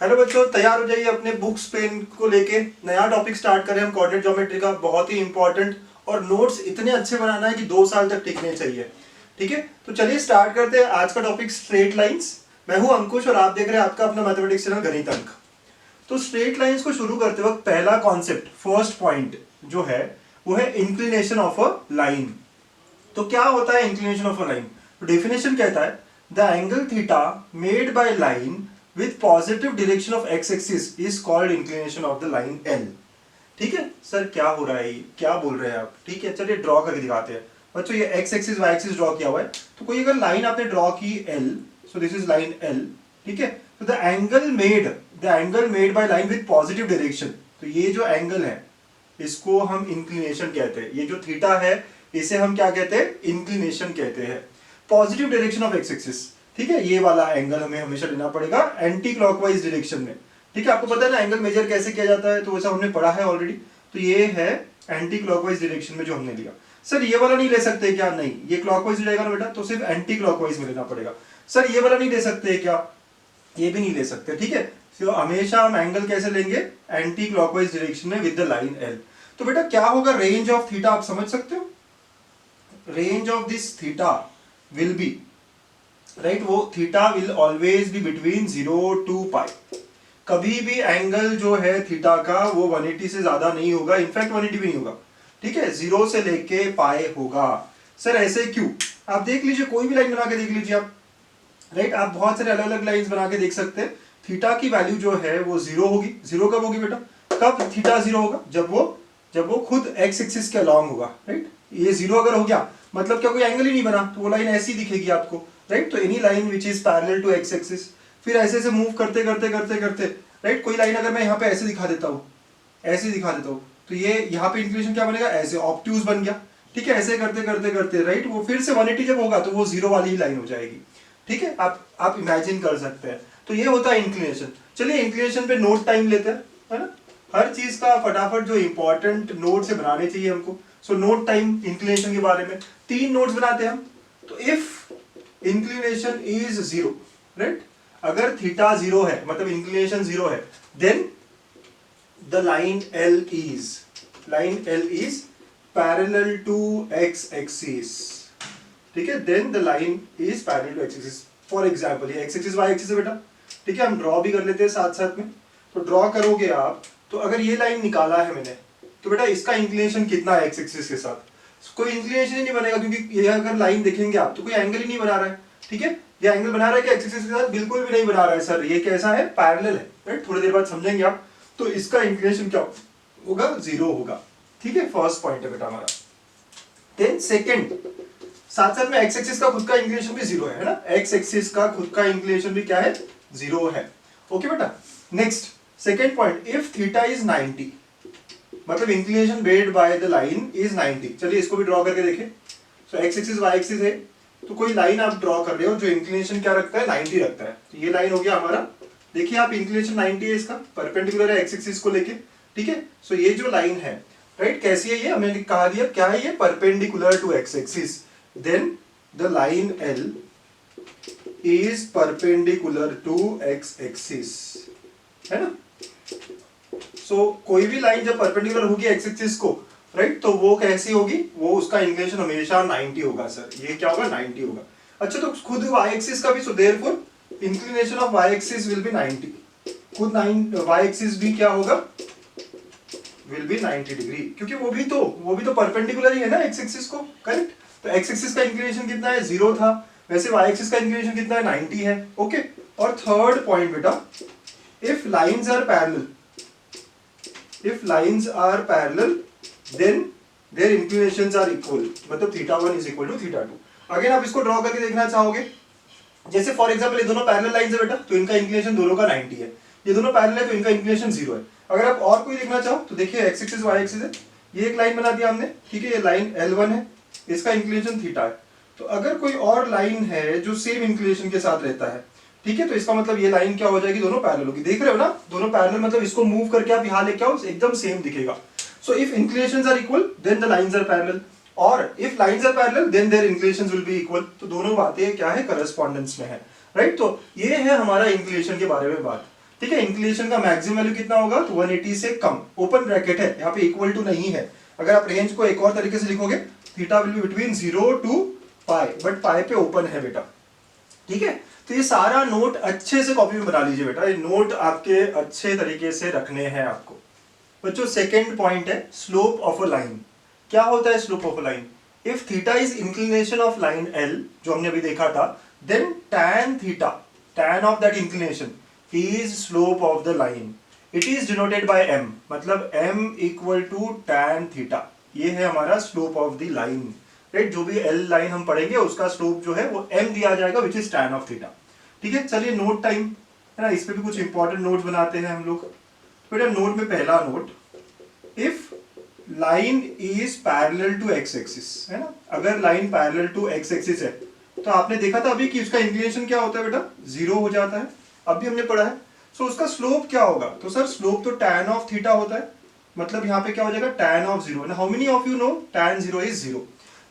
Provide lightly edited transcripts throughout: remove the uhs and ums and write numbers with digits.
Hello बच्चों, तैयार हो जाइए अपने बुक्स पेन को लेके। नया टॉपिक स्टार्ट करें हम कोऑर्डिनेट ज्योमेट्री का, बहुत ही इंपॉर्टेंट। और नोट्स इतने अच्छे बनाना है कि 2 साल तक टिकने चाहिए। ठीक है, तो चलिए स्टार्ट करते हैं। आज का टॉपिक स्ट्रेट लाइंस। मैं हूं अंकुश और आप देख रहे हैं आपका अपना मैथमेटिक्स चैनल गणित अंक। तो स्ट्रेट लाइंस को शुरू करते वक्त पहला कॉन्सेप्ट, फर्स्ट पॉइंट जो है वो है इंक्लिनेशन ऑफ अ लाइन। तो क्या होता है इंक्लिनेशन ऑफ अ लाइन? तो डेफिनेशन कहता है the angle theta made by line with positive direction of x axis is called inclination of the line L. ठीक है सर, क्या हो रहा है, क्या बोल रहे हैं आप? ठीक है, चलिए ड्रॉ करके दिखाते हैं। बच्चों ये x axis y axis draw किया हुआ है, तो कोई अगर लाइन आपने ड्रॉ की L, so this is line L. ठीक है, तो the angle made by line with positive direction, तो ये जो एंगल है इसको हम इंक्लिनेशन कहते हैं। ये जो थीटा है इसे हम क्या कहते हैं? इंक्लिनेशन कहते हैं। Positive direction of x axis, ठीक है, ये वाला एंगल हमें हमेशा लेना पड़ेगा एंटी क्लॉकवाइज डायरेक्शन में। ठीक है, आपको पता है ना एंगल मेजर कैसे किया जाता है, तो वैसा हमने पढ़ा है ऑलरेडी। तो ये है एंटी क्लॉकवाइज डायरेक्शन में जो हमने लिया। सर ये वाला नहीं ले सकते क्या? नहीं, ये क्लॉकवाइज हो जाएगा ना बेटा, तो सिर्फ एंटी क्लॉकवाइज में लेना पड़ेगा। सर ये वाला नहीं ले सकते क्या? ये भी नहीं ले सकते। ठीक है, तो हमेशा हम एंगल कैसे लेंगे? एंटी क्लॉकवाइज डायरेक्शन में विद द लाइन एल। तो बेटा क्या होगा रेंज ऑफ थीटा, आप समझ सकते हो? Range of this theta will be, right, वो theta will always be between 0 to pi. कभी भी एंगल जो है थीटा का वो 180 से ज्यादा नहीं होगा, इनफैक्ट 180 भी नहीं होगा। ठीक है, 0 से लेके पाई होगा। सर ऐसे क्यों? आप देख लीजिए, कोई भी लाइन बना के देख लीजिए आप, राइट, आप बहुत सारे अलग अलग लाइंस बना के देख सकते हैं। थीटा की वैल्यू जो है वो 0 होगी। 0 कब होगी बेटा? कब थीटा 0 होगा? जब वो खुद एक्स एक्सिस के अलॉन्ग होगा, राइट। ये 0 अगर हो गया मतलब क्या, कोई एंगल ही नहीं बना, तो वो लाइन ऐसी दिखेगी आपको, राइट। तो any line which is parallel to x axis, फिर ऐसे से मूव करते करते करते करते, राइट, कोई लाइन अगर मैं यहाँ पे ऐसे दिखा देता हूँ, ऐसे दिखा देता हूँ, तो ये यहाँ पे इंक्लिनेशन क्या बनेगा? ऐसे ऑब्ट्यूज बन गया। ठीक है, ऐसे करते करते करते, राइट, वो फिर से 180 जब होगा तो वो 0 वाली ही लाइन हो जाएगी। ठीक है, आप इमेजिन कर सकते हैं। तो ये होता है इंक्लिनेशन। चलिए इंक्लिनेशन पे नोट टाइम लेते हैं, है ना। हर चीज का फटाफट जो इंपॉर्टेंट नोट से बनाने चाहिए हमको। सो नोट टाइम इंक्लिनेशन के बारे में 3 नोट्स बनाते हैं हम। तो इफ इंक्लिनेशन इज 0, राइट, अगर थीटा 0 है मतलब इंक्लिनेशन 0 है, then the line L is parallel to x axis. ठीक है, then the line is parallel to x axis. For example ये एक्स एक्सिस वाई एक्सिस है बेटा। ठीक है, हम ड्रॉ भी कर लेते हैं साथ साथ में। तो ड्रॉ करोगे आप, तो अगर ये लाइन निकाला है मैंने, तो बेटा इसका इंक्लिनेशन कितना है एक्स एक्सिस के साथ? कोई इंक्लिनेशन ही नहीं बनेगा, क्योंकि ये अगर लाइन देखेंगे आप तो कोई एंगल ही नहीं बना रहा है। ठीक है, ये एंगल बना रहा है कि एक्स एक्सिस के साथ? बिल्कुल भी नहीं बना रहा है सर। ये कैसा है? पैरेलल है, राइट। थोड़ी देर बाद समझेंगे आप। तो इसका इंक्लिनेशन क्या होगा? 0 होगा। ठीक है, फर्स्ट पॉइंट है बेटा हमारा। देन सेकंड, साथ साथ में एक्स एक्सिस का खुद का इंक्लिनेशन भी 0 है ना। एक्स एक्सिस का खुद का इंक्लिनेशन भी क्या है? 0 है। ओके बेटा, next second point, if theta is 90, मतलब inclination made by the line is 90। चलिए इसको भी ड्रॉ करके देखें। सो एक्स एक्सिस वाई एक्सिस है, तो कोई लाइन आप ड्रॉ कर रहे हो जो इंक्लिनेशन क्या रखता है? 90 रखता है। तो ये लाइन हो गया हमारा, देखिए आप, इंक्लिनेशन 90 है, इसका परपेंडिकुलर है एक्स एक्सिस को लेके। ठीक है, सो ये जो लाइन है, राइट, कैसी है ये? हमने कहा दिया क्या है ये? Perpendicular to x axis. Then the line L is perpendicular to x axis, है ना। सो कोई भी लाइन जब परपेंडिकुलर होगी एक्स एक्सिस को, राइट, तो वो कैसी होगी? वो उसका इंक्लिनेशन हमेशा 90 होगा सर। ये क्या होगा? 90 होगा। अच्छा, तो खुद वाई एक्सिस का भी, so therefore inclination of y axis will be 90। खुद वाई एक्सिस भी क्या होगा? विल बी 90 डिग्री, क्योंकि वो भी तो परपेंडिकुलर ही है ना एक्स एक्सिस को, करेक्ट। तो एक्स एक्सिस का इंक्लिनेशन कितना है? 0 था। वैसे वाई एक्सिस का इंक्लिनेशन कितना है? 90 है। ओके, और थर्ड पॉइंट बेटा, if lines are parallel then their inclinations are equal, मतलब θ1 इज इक्वल टू θ2। अगेन आप इसको ड्रॉ करके देखना चाहोगे, जैसे फॉर एग्जांपल ये दोनों पैरेलल लाइंस है बेटा, तो इनका इंक्लिनेशन दोनों का 90 है। ये दोनों पैरेलल है तो इनका इंक्लिनेशन 0 है। अगर आप और कोई देखना चाहो तो देखिए एक्स एक्सिस वाई एक्सिस है, ये एक लाइन बना दिया हमने। ठीक है, ये लाइन L1 है, इसका इंक्लिनेशन थीटा है। तो अगर कोई और लाइन है जो सेम इंक्लिनेशन के साथ रहता है, ठीक है, तो इसका मतलब ये लाइन क्या हो जाएगी? दोनों पैरेलल होगी। देख रहे हो ना, दोनों पैरेलल मतलब इसको मूव करके आप यहाँ लेके आओ, एकदम सेम दिखेगा। So if inclinations are equal then the lines are parallel, और if lines are parallel then their inclinations will be equal. तो दोनों बातें क्या है? करस्पॉन्डेंस में है, राइट। तो ये है हमारा इंक्लिनेशन के बारे में बात। ठीक है। इंक्लिनेशन का मैक्सिमम वैल्यू कितना होगा, तो 180 से कम, ओपन ब्रैकेट है यहाँ पे, इक्वल टू नहीं है। अगर आप रेंज को एक और तरीके से लिखोगे, theta will be between 0 to pi, but pi पे ओपन है बेटा, ठीक है। तो ये सारा नोट अच्छे से कॉपी में बना लीजिए बेटा, ये नोट आपके अच्छे तरीके से रखने हैं आपको। बच्चों सेकंड पॉइंट है स्लोप ऑफ अ लाइन। क्या होता है slope of a line? If theta is inclination of line L, जो हमने अभी देखा था, then tan theta, tan of that inclination is slope of the line. It is denoted by m, मतलब m equal to tan theta, ये है हमारा slope of the line, right. जो भी एल लाइन हम पढ़ेंगे उसका स्लोप जो है वो m दिया जाएगा, which is tan of theta, ठीक है। चलिए नोट टाइम है ना, इस पे भी कुछ इंपॉर्टेंट नोट बनाते हैं हम लोग। बेटा नोट में पहला note, if line is parallel to x axis, है ना, अगर line parallel to x axis है, तो आपने देखा था अभी कि उसका इंक्लिनेशन क्या होता है बेटा, 0 हो जाता है, अभी हमने पढ़ा है। सो उसका स्लोप क्या होगा, तो सर स्लोप तो tan ऑफ थीटा होता है, मतलब यहाँ पे क्या हो जाएगा tan of 0, how many of you know tan 0 is 0।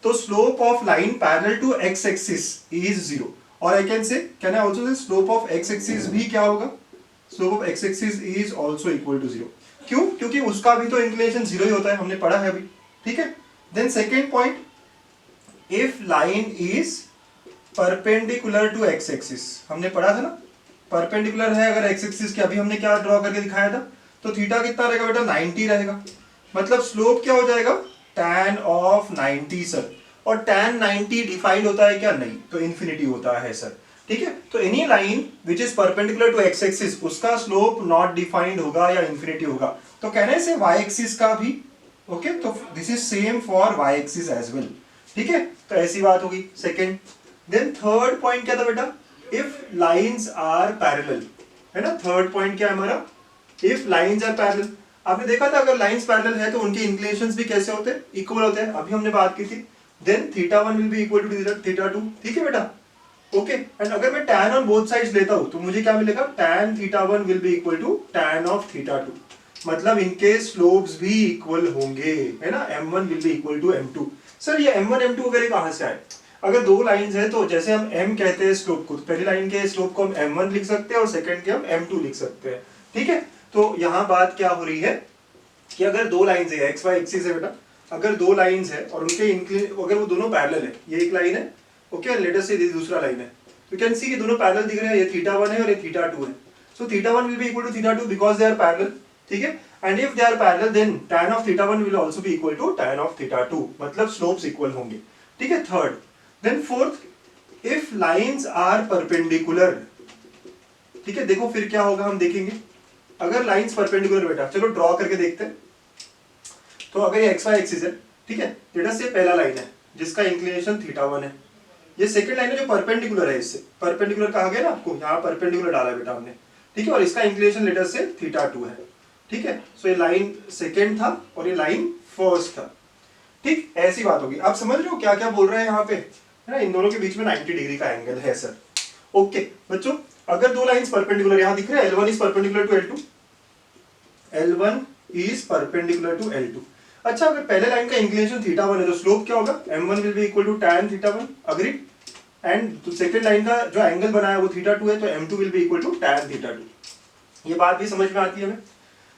तो slope of line parallel to x axis is 0, और I can say, can I also say slope of x axis भी क्या होगा, slope of x axis is also equal to 0। क्यों? क्योंकि उसका भी तो इंक्लिनेशन 0 ही होता है, हमने पढ़ा है अभी, ठीक है। Then second point, if line is perpendicular to x axis, हमने पढ़ा था ना, परपेंडिकुलर है अगर एक्स एक्सिस के, अभी हमने क्या ड्रॉ करके दिखाया था, तो थीटा कितना रहेगा बेटा, 90 रहेगा, मतलब स्लोप क्या हो जाएगा, tan ऑफ 90 सर। और tan 90 डिफाइंड होता है क्या, नहीं, तो इन्फिनिटी होता है सर, ठीक है। तो any line which is perpendicular to x axis, उसका स्लोप नॉट डिफाइंड होगा या इन्फिनिटी होगा। तो कहने से वाई एक्सिस का भी, ओके, तो this is same for y axis as well, ठीक है। तो ऐसी बात होगी सेकेंड। देन थर्ड पॉइंट क्या था बेटा, इफ लाइन्स आर पैरेलल, है ना, थर्ड पॉइंट क्या है हमारा, इफ लाइन्स आर पैरेलल। आपने देखा था अगर लाइन्स पैरेलल है तो उनके इंक्लिनेशंस भी कैसे होते हैं, इक्वल होते हैं, अभी हमने बात की थी। Then theta 1 will be equal to theta 2, ठीक है बेटा, ओके। एंड अगर मैं tan ऑन बोथ साइड्स लेता हूं तो मुझे क्या मिलेगा, tan theta 1 will be equal to tan of theta 2, मतलब इनके स्लोप्स भी इक्वल होंगे, है ना, m1 will be equal to m2। Sir ये m1 m2 वगैरह कहां से आए? अगर दो लाइंस है तो जैसे हम m कहते हैं स्लोप को, तो पहली लाइन के स्लोप को हम m1 लिख सकते हैं और सेकंड के हम m2 लिख सकते हैं, ठीक है। तो यहां बात क्या हो रही है कि अगर दो लाइंस है, x y एक्सिस है बेटा, अगर दो लाइंस है और उनके अगर वो दोनों पैरेलल है, ये एक लाइन है, ओके, लेट अस से दूसरा लाइन है, यू कैन सी ये दोनों पैरेलल दिख रहे हैं, ये थीटा 1 है और ये थीटा 2 है। So theta 1 will be equal to theta 2 because they are parallel, ठीक है। And if they are parallel then tan of theta 1 will also be equal to tan of theta 2, मतलब स्लोप्स इक्वल होंगे, ठीक है, third. Then fourth, if lines are perpendicular, ठीक है, देखो फिर क्या होगा हम देखेंगे। अगर लाइंस परपेंडिकुलर बेटा, चलो ड्रॉ करके देखते हैं। तो अगर ये xy एक्सिस है, ठीक है, थीटा से पहला लाइन है जिसका इंक्लिनेशन थीटा 1 है, ये सेकंड लाइन है जो परपेंडिकुलर है, इससे परपेंडिकुलर कहा गया ना आपको, यहाँ परपेंडिकुलर डाला बेटा हमने, ठीक है, और इसका इंक्लिनेशन लेटर से थीटा 2 है, ठीक है। सो ये लाइन सेकंड था और ये लाइन फर्स्ट था, ठीक, ऐसी बात होगी। आप समझ रहे हो क्या क्या बोल रहे हैं यहाँ पे, है ना, इन दोनों के बीच में 90 डिग्री का एंगल है सर, ओके। बच्चों अगर दो लाइंस परपेंडिकुलर, यहाँ दिख रहा है L1 is perpendicular to L2, L1 is perpendicular to L2। अच्छा, अगर पहले लाइन का इंक्लिनेशन थीटा 1 है तो स्लोप क्या होगा, m1 will be equal to tan theta 1, agreed. And second line का जो एंगल बनाया वो थीटा 2 है, तो m2 will be equal to tan theta 2। ये बात भी समझ में आती है हमें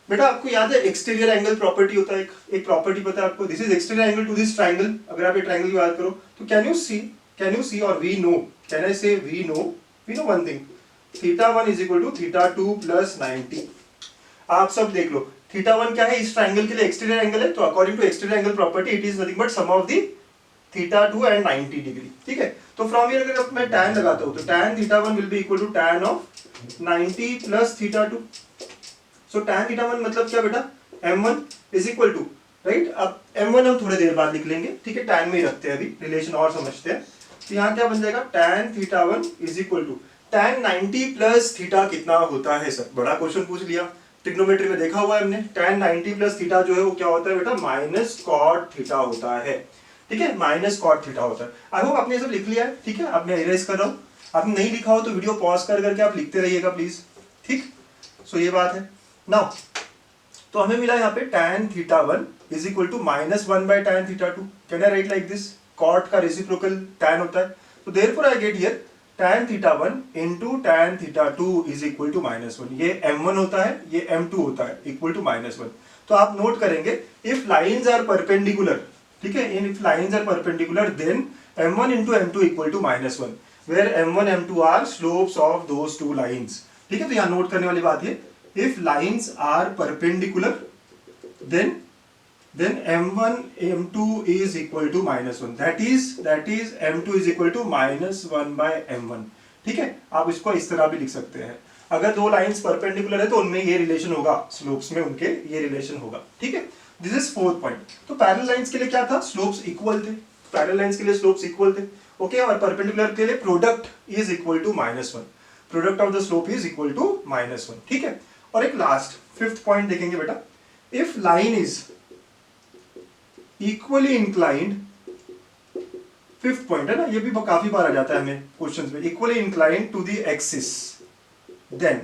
बेटा। आपको याद है एक्सटीरियर एंगल प्रॉपर्टी होता है, एक प्रॉपर्टी पता है आपको, this is exterior angle to this triangle. अगर आप ये ट्रायंगल की बात करो तो कैन यू सी और we know, can I say we know one thing, theta 1 is equal to theta 2 plus 90। आप सब देख लो, थीटा 1 क्या है, इस ट्रायंगल के लिए एक्सटीरियर एंगल है, तो according to exterior angle property it is nothing but sum of the theta 2 and 90 degree, ठीक है। तो फ्रॉम हियर अगर मैं tan लगाता हूं तो tan theta 1 will be equal to tan of 90 plus theta 2। So tan theta 1 मतलब क्या बेटा, m1 is equal to, right. अब m1 हम थोड़ी देर बाद लिख लेंगे, ठीक है, tan में ही रखते हैं अभी, रिलेशन और समझते हैं। तो यहाँ क्या बन जाएगा, tan theta 1 is equal to tan 90 plus theta कितना होता है सर, बड़ा क्वेश्चन पूछ लिया, ट्रिग्नोमेट्री में देखा हुआ है हमने, tan 90 प्लस थीटा जो है वो क्या होता है बेटा, माइनस कॉट थीटा होता है, ठीक है, माइनस कॉट थीटा होता है। आई होप आपने ये सब लिख लिया है, ठीक है। अब मैं इरेज कर रहा हूँ, आपने नहीं लिखा हो तो वीडियो पॉज कर करके आप लिखते रहिएगा प्लीज, ठीक। सो ये बात है। नाउ तो हमें मिला यहाँ पे tan theta 1 is equal to minus 1 by tan theta 2। Can I write like this, cot का रेसिप्रोकल tan होता है, तो therefore I get here tan theta 1 into tan theta 2 is equal to -1। ये m1 होता है, ये m2 होता है, इक्वल टू -1। तो आप नोट करेंगे इफ लाइंस आर परपेंडिकुलर, ठीक है, if lines are perpendicular then m1 into m2 equal to -1 where m1 m2 are slopes of those two lines. ठीक है, तो यहाँ नोट करने वाली बात है if lines are perpendicular then m1 m2 is equal to -1, that is m2 is equal to -1 by m1। ठीक है, आप इसको इस तरह भी लिख सकते हैं। अगर दो लाइंस परपेंडिकुलर है तो उनमें ये रिलेशन होगा, स्लोप्स में उनके ये रिलेशन होगा। ठीक है, दिस इज फोर्थ पॉइंट। तो पैरेलल लाइंस के लिए क्या था, स्लोप्स इक्वल थे, पैरेलल लाइंस के लिए स्लोप्स इक्वल थे। ओके, और परपेंडिकुलर के लिए product is equal to -1, product of the slope is equal to -1। ठीक है, और एक लास्ट फिफ्थ पॉइंट देखेंगे बेटा, if line is equally inclined, fifth point है ना, ये भी काफी बार आ जाता है हमें क्वेश्चंस में, equally inclined to the axis then.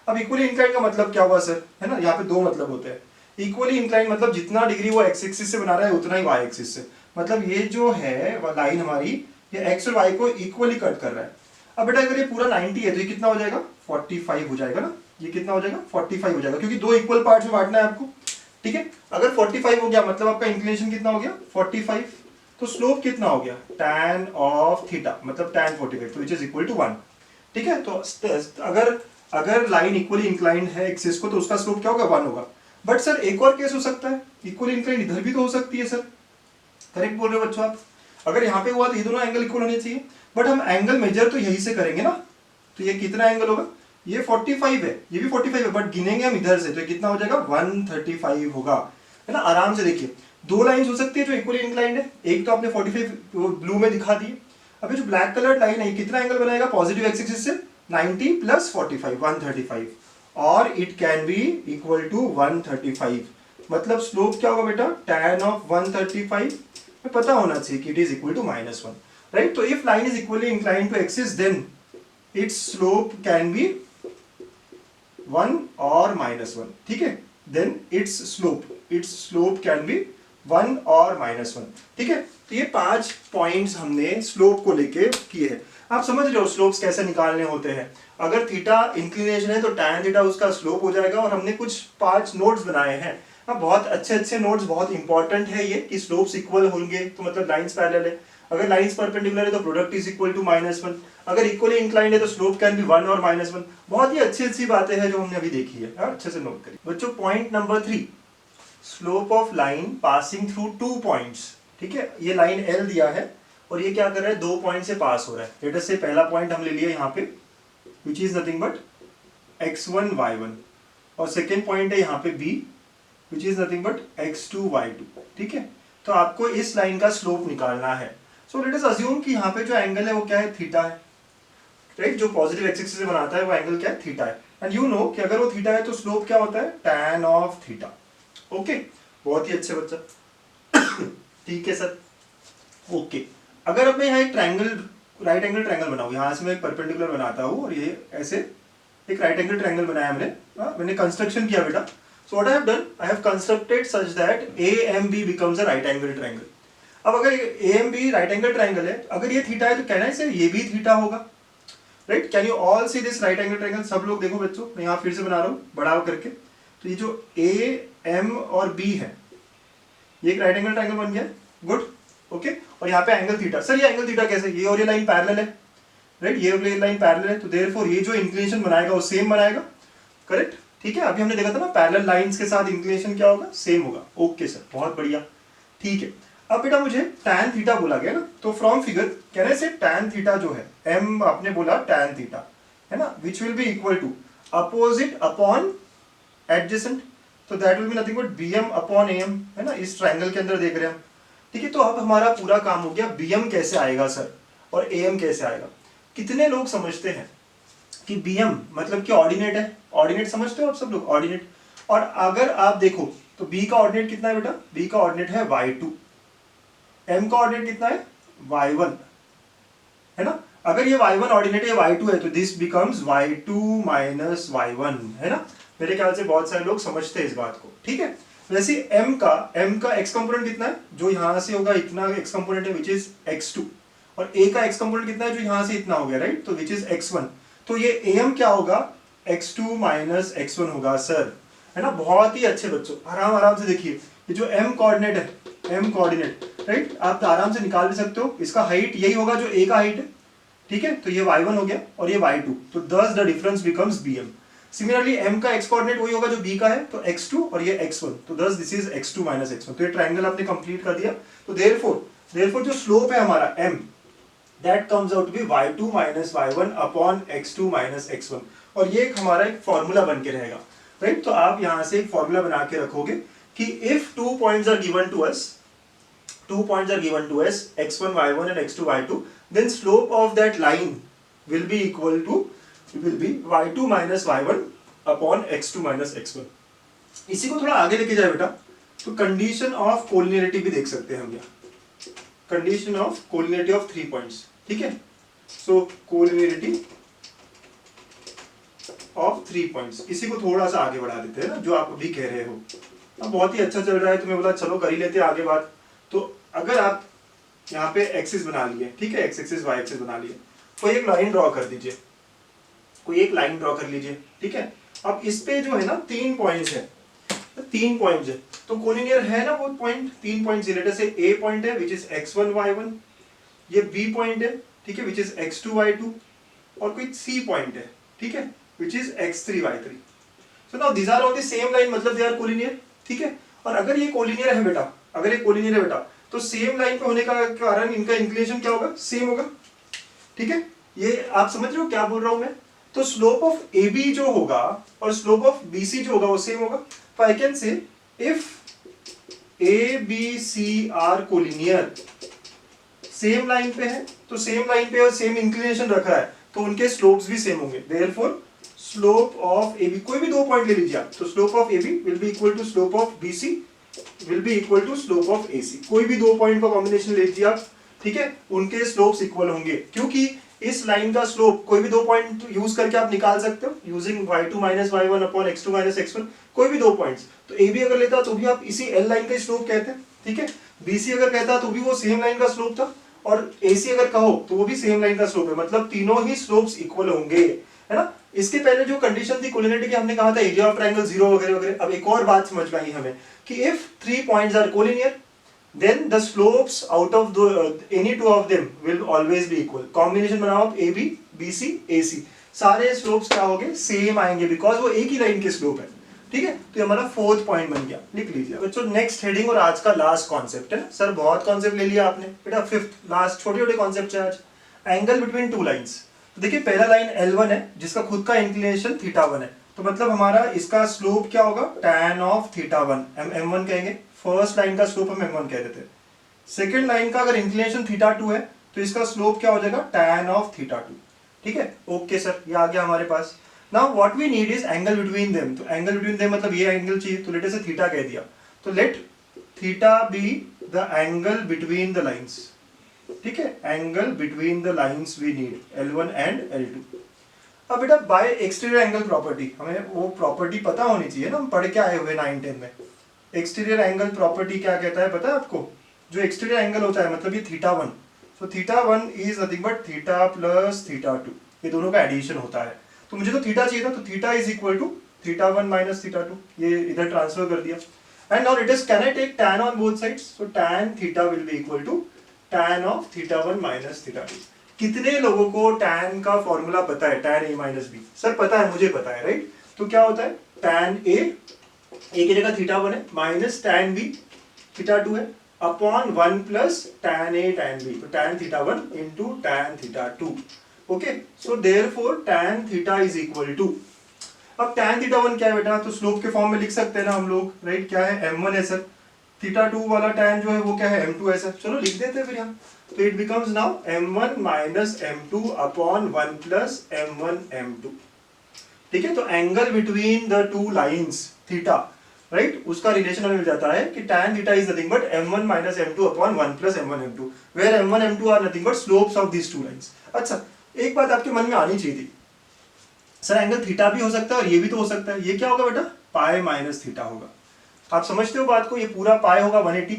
अब इक्वली इंक्लाइंड का मतलब क्या हुआ सर, है ना, यहाँ पे दो मतलब होते हैं। इक्वली इंक्लाइंड मतलब जितना डिग्री वो एक्स एक्सिस से बना रहा है उतना ही वाई एक्सिस से, मतलब ये जो है वो लाइन हमारी ये एक्स और वाई को इक्वली कट कर रहा है। अब बेटा अगर ये पूरा 90 है तो ये कितना हो जाएगा, 45 हो जाएगा ना, ये कितना हो जाएगा, 45 हो जाएगा, क्योंकि दो इक्वल पार्ट्स में बांटना है आपको। ठीक है, अगर 45 हो गया मतलब आपका इंक्लिनेशन कितना हो गया, 45। तो स्लोप कितना हो गया, tan ऑफ थीटा मतलब tan 45, तो विच इज इक्वल टू 1। ठीक है, तो अगर लाइन इक्वली इंक्लाइंड है एक्सिस को तो उसका स्लोप क्या होगा, 1 होगा। बट सर एक और केस हो सकता है, इक्वली इंक्लाइंड इधर भी तो हो सकती है सर, करेक्ट बोल रहे हो बच्चों आप। अगर यहाँ पे हुआ तो ये दोनों एंगल इक्वल होने चाहिए, बट हम एंगल मेजर तो यही से करेंगे ना, तो ये कितना एंगल होगा, ये 45 है, ये भी 45 है, बट गिनेंगे हम इधर से तो कितना हो जाएगा, 135 होगा, है ना। आराम से देखिए, दो लाइंस हो सकती है जो इक्वली इंक्लाइंड है, एक तो आपने 45 ब्लू में दिखा दी। अभी जो ब्लैक कलर लाइन है कितना एंगल बनाएगा, पॉजिटिव एक्स एक्सिस से 90 प्लस 45 135, और it can be equal to 135। मतलब स्लोप क्या होगा बेटा, tan ऑफ 135 में पता होना चाहिए कि it is equal to -1, right. तो if line is equally inclined to axis then its slope can be 1 और -1। ठीक है, then its slope can be 1 और -1। ठीक है, तो ये 5 पॉइंट्स हमने स्लोप को लेके किए हैं। आप समझ रहे हो स्लोप्स कैसे निकालने होते हैं। अगर थीटा इंक्लिनेशन है तो tan थीटा उसका स्लोप हो जाएगा, और हमने कुछ 5 नोट्स बनाए हैं। बहुत अच्छे नोट्स, बहुत इंपॉर्टेंट है ये कि स्लोप्स इक्वल होंगे तो मतलब लाइंस पैरेलल है, अगर लाइंस परपेंडिकुलर है तो प्रोडक्ट इज इक्वल टू -1, अगर इक्वली इंक्लाइंड है तो स्लोप कैन बी 1 और -1। बहुत ही अच्छी बातें हैं जो हमने अभी देखी है, अच्छे से नोट करिए बच्चों। Point number 3, slope of line passing through 2 points. ठीक है, ये लाइन L दिया है और ये क्या कर रहा है, 2 पॉइंट से पास हो रहा है। लेट अस से पहला पॉइंट हम ले लिया यहाँ पे which is nothing but x1 y1, और सेकेंड पॉइंट है यहाँ पे B which is nothing but x2 y2। ठीक है, तो आपको इस लाइन का स्लोप निकालना है। सो लेट अस अज्यूम कि यहाँ पे जो एंगल है वो क्या है, थीटा है, राइट। जो पॉजिटिव एक्स एक्सिस से बनाता है वो एंगल क्या है, थीटा है। एंड यू नो कि अगर वो थीटा है तो स्लोप क्या होता है, tan ऑफ थीटा। ओके, बहुत ही अच्छे बच्चा। ठीक है सर, ओके। अगर अब मैं यहाँ एक ट्रायंगल, राइट एंगल ट्रायंगल बनाऊँ, यहाँ से मैं एक परपेंडिकुलर बनाता हूँ और ये ऐसे एक राइट एंगल ट्रायंगल बनाया मैंने कंस्ट्रक्शन किया बेटा। So what I have done, I have constructed such that AMB becomes a right angle triangle. अब अगर AMB right angle triangle है, अगर ये थीटा है तो कहना है सर ये भी थीटा होगा, right? Can you all see this right angle triangle? सब लोग देखो बच्चों, मैं यहाँ फिर से बना रहा हूँ बड़ा करके। तो ये जो AM और B है, ये एक राइट एंगल ट्रायंगल बन गया, गुड, ओके। और यहाँ पे एंगल थीटा, सर ये एंगल थीटा कैसे, ये और ये लाइन पैरेलल है, राइट, ये और ये लाइन पैरेलल है, तो देयरफॉर ये जो इंक्लिनेशन बनाएगा वो सेम बनाएगा, करेक्ट। ठीक है, अभी हमने देखा था ना पैरेलल लाइंस के साथ इंक्लिनेशन क्या होगा, सेम होगा। ओके सर, बहुत बढ़िया, ठीक है। अब बेटा मुझे tan थीटा बोला गया ना, तो फ्रॉम फिगर कहने से tan थीटा जो है, m आपने बोला tan थीटा है ना, which will be equal to opposite upon adjacent, तो that will be nothing but bm upon am, है ना, इस ट्रायंगल के अंदर देख रहे हैं हम। ठीक है, तो अब हमारा पूरा काम हो गया, bm कैसे आएगा सर और am कैसे आएगा। कितने लोग समझते हैं कि bm मतलब कि ऑर्डिनेट है, ऑर्डिनेट समझते हो आप सब लोग, ऑर्डिनेट। और अगर आप देखो तो b का ऑर्डिनेट कितना है बेटा, b का ऑर्डिनेट है y2, m का ऑर्डिनेट कितना है y1, है ना। अगर ये y1 ऑर्डिनेट है, y2 है, तो this becomes y2 minus y1, है ना। मेरे ख्याल से बहुत सारे लोग समझते हैं इस बात को, ठीक है। वैसे m का x कंपोनेंट कितना है, जो यहां से होगा इतना x कंपोनेंट है विच इज x2, और a का x कंपोनेंट कितना है, जो यहाँ से इतना हो गया, राइट, तो विच इज x1। तो ये am क्या होगा, x2 माइनस x1 होगा सर, है ना। बहुत ही अच्छे बच्चों, आराम आराम से देखिए, ये जो m कोऑर्डिनेट है, m कोऑर्डिनेट, राइट, आप आराम से निकाल भी सकते हो। इसका हाइट यही होगा जो a का हाइट है, ठीक है। तो ये y1 हो गया और ये y2, तो thus the difference becomes bm। Similarly m का x कोऑर्डिनेट वही होगा जो b का है, तो x2 और ये x1, तो thus this is x2 minus x1। तो ये ट्रायंगल आपने कंप्लीट कर दिया। तो देयरफॉर जो स्लोप है हमारा m, that comes out to be y2 minus y1 upon x2 minus x1। और ये हमारा एक फॉर्मूला बन के रहेगा, राइट। तो आप यहां से एक फॉर्मूला बना के रखोगे कि if 2 points are given to us, 2 points are given to us, x1 y1 and x2 y2, then slope of that line will be equal to y2 minus y1 upon x2 minus x1। इसी को थोड़ा आगे लेके जाए बेटा, तो condition of collinearity भी देख सकते हैं हम यहाँ, condition of collinearity of 3 points, ठीक है। सो कोलिनियरिटी ऑफ 3 पॉइंट्स, इसी को थोड़ा सा आगे बढ़ा देते हैं ना, जो आप अभी कह रहे हो। अब बहुत ही अच्छा चल रहा है, तो मैं बोला चलो कर ही लेते हैं आगे बात। तो अगर आप यहाँ पे एक्सिस बना लिए, ठीक है, एक्स एक्सिस वाई एक्सिस बना लिए, कोई एक लाइन ड्रॉ कर दीजिए, कोई एक लाइन ड्रॉ कर लीजिए, ठीक है। अब इस पे जो है ना 3 पॉइंट्स है, 3 पॉइंट्स है, तो कोलिनियर है ना वो पॉइंट, 3 पॉइंट्स लेटर से ए पॉइंट है विच इज x1 y1, ये बी पॉइंट है, ठीक है, विच इज x2 y2, और कोई सी पॉइंट है, ठीक है, which is x3 y3। So now these are on the same line, मतलब दे आर कोलिनियर, ठीक है। और अगर ये कोलिनियर है बेटा, अगर ये कोलिनियर है बेटा, तो सेम लाइन पे होने का कारण इनका इंक्लिनेशन क्या होगा, सेम होगा, ठीक है। ये आप समझ रहे हो क्या बोल रहा हूं मैं। तो स्लोप ऑफ ए बी जो होगा और स्लोप ऑफ बी सी जो होगा वो सेम होगा। तो I can say if A B C are collinear, same line पे है, तो सेम लाइन पे और सेम इंक्लिनेशन रख रहा है, तो उनके स्लोप्स भी सेम होंगे। Therefore slope of A B, कोई भी 2 पॉइंट ले लीजिए आप, तो slope of A B will be equal to slope of B C will be equal to slope of AC। कोई भी 2 पॉइंट का कॉम्बिनेशन ले लीजिए आप, ठीक है, उनके स्लोप्स इक्वल होंगे, क्योंकि इस लाइन का स्लोप कोई भी 2 पॉइंट यूज करके आप निकाल सकते हो, using y2 minus y1 upon x2 minus x1, कोई भी 2 पॉइंट्स। तो AB अगर लेता तो भी आप इसी L लाइन का स्लोप कहते हैं, ठीक है। BC अगर कहता तो भी वो सेम लाइन का स्लोप था, और AC अगर कहो तो वो भी सेम लाइन का स्लोप है, मतलब तीनों ही स्लोप्स इक्वल होंगे, है ना। इसके पहले जो कंडीशन थी कोलिनियरिटी की, हमने कहा था एरिया ऑफ ट्रायंगल 0 वगैरह वगैरह। अब एक और बात समझ में आई हमें कि if 3 points are collinear, then the slopes out of any 2 of them will always be equal। Combination बनाओ आप AB BC AC, सारे स्लोप्स क्या होंगे, सेम आएंगे, बिकॉज वो एक ही लाइन के स्लोप है, ठीक है। तो ये हमारा 4th पॉइंट बन गया, लिख लीजिए बच्चों। नेक्स्ट हेडिंग और आज का लास्ट कॉन्सेप्ट है सर, बहुत कॉन्सेप्ट ले लिया आपने बेटा, 5th लास्ट छोटे छोटे कॉन्सेप्ट है आज। Angle between 2 lines. तो देखिए पहला लाइन L1 है जिसका खुद का इंक्लिनेशन θ1 है, तो मतलब हमारा इसका स्लोप क्या होगा, tan ऑफ θ1, M1 कहेंगे। फर्स्ट लाइन का स्लोप हम M1 कह देते हैं। सेकंड लाइन का अगर इंक्लिनेशन θ2 है, तो इसका स्लोप क्या हो जाएगा, tan ऑफ θ2, ठीक है। ओके सर, ये आ गया हमारे पास। Now what we need is angle between them. तो एंगल बिटवीन देम मतलब ये एंगल चाहिए, तो लेट अस से θ कह दिया, तो let θ be the angle between the lines, ठीक है। Angle between the lines we need L1 and L2। अब बेटा बाय एक्सटीरियर एंगल प्रॉपर्टी, हमें वो प्रॉपर्टी पता होनी चाहिए ना, हम पढ़ के आए हुए 9-10 में। एक्सटीरियर एंगल प्रॉपर्टी क्या कहता है पता है आपको, जो एक्सटीरियर एंगल होता है, मतलब ये θ1, सो θ1 इज नथिंग बट θ प्लस θ2, ये दोनों का एडिशन होता है। तो मुझे तो θ चाहिए था, तो θ इज इक्वल टू θ1 माइनस θ2, ये इधर ट्रांसफर कर दिया। And now it is, can I take tan on both sides, so tan θ will be equal to tan of θ1 minus θ2। कितने लोगों को tan का फॉर्मूला पता है, tan a minus B. Sir पता है, मुझे पता है, राइट। तो क्या होता है, tan a की जगह θ1 है, माइनस tan b θ2 है, upon 1 plus tan a tan b, तो tan θ1 into tan θ2। Okay, so therefore tan θ is equal to, अब tan θ1 क्या है बेटा, तो स्लोप के फॉर्म में लिख सकते हैं ना हम लोग, राइट। क्या है, m1 है सर, θ2 वाला tan जो है वो क्या है, m2 है सर। चलो लिख देते हैं फिर यहाँ, तो it becomes now m1 minus m2 upon 1 plus m1 m2, ठीक है। तो angle between the 2 lines theta, right, उसका रिलेशन हमें मिल जाता है कि tan θ is nothing but m1 minus m2 upon 1 plus m1 m2, where m1 m2 are nothing but slopes of these 2 lines. अच्छा, एक बात आपके मन में आनी चाहिए थी, सर एंगल थीटा भी हो सकता है और ये भी तो हो सकता है, ये क्या होगा बेटा, पाई माइनस थीटा होगा। आप समझते हो बात को, ये पूरा पाई होगा 180,